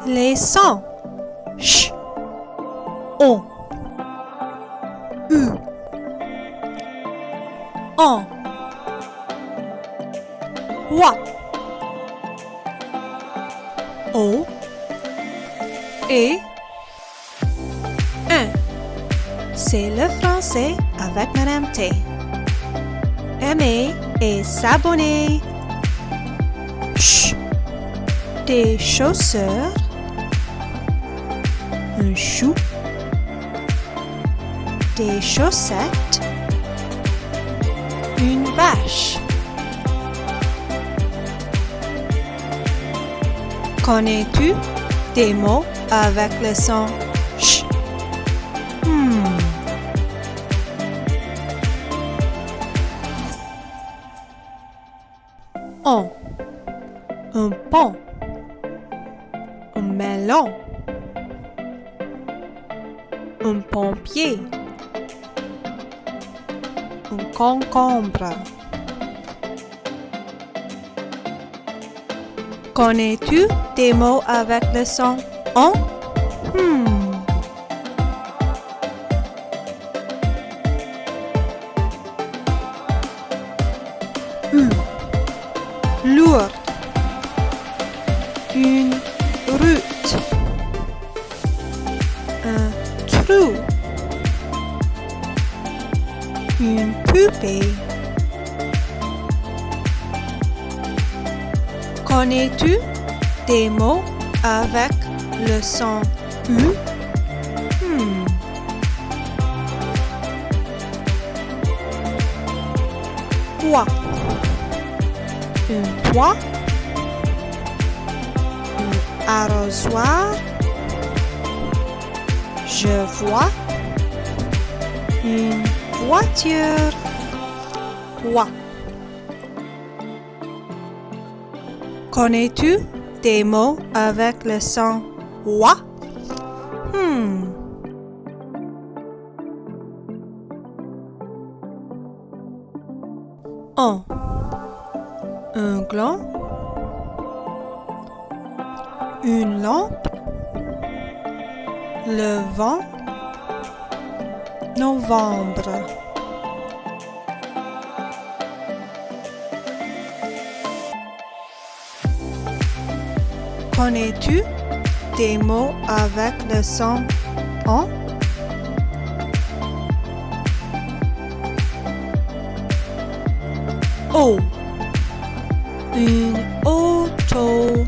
Les sons. Ch, on, u, en, wa, o, et un. C'est le français avec Mme T. Aimer et s'abonner. Ch, des chaussures. Un chou, des chaussettes, une vache. Connais-tu des mots avec le son ch? On, un pont, un melon. Un pompier, un concombre. Connais-tu des mots avec le son on? Lourd, une route. Trou, une poupée. Connais-tu des mots avec le son U? Toit, un toit, un arrosoir. Je vois une voiture. Toi. Connais-tu des mots avec le son wa? On, un gland, une lampe, le vent, novembre. Connais-tu des mots avec le son en? O, une auto,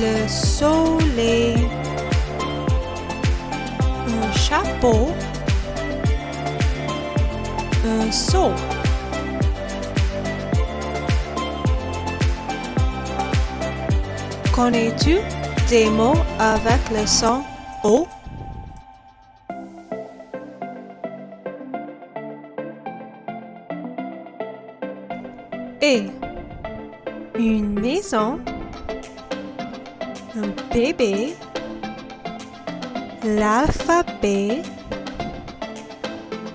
le soleil, un chapeau, un seau. Connais-tu des mots avec le son O? Et une maison, un bébé, l'alphabet,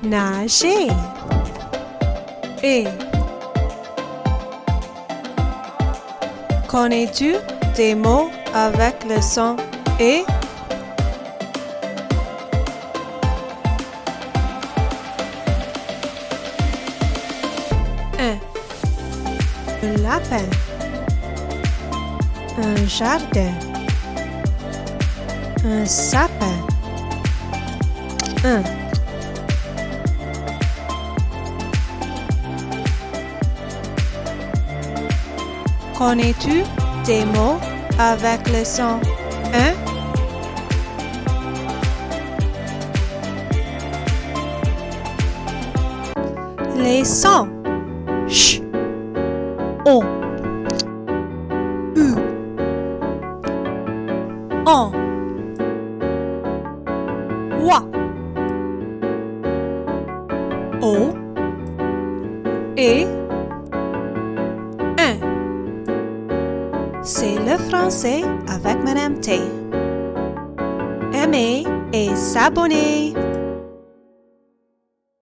nager. Et connais-tu des mots avec le son et? Un lapin, un jardin, un sapin, un. Connais-tu des mots avec le son un? Les sons ch, on, u, en, wa, o, et un. C'est le français avec Mme T. Aimer et s'abonner.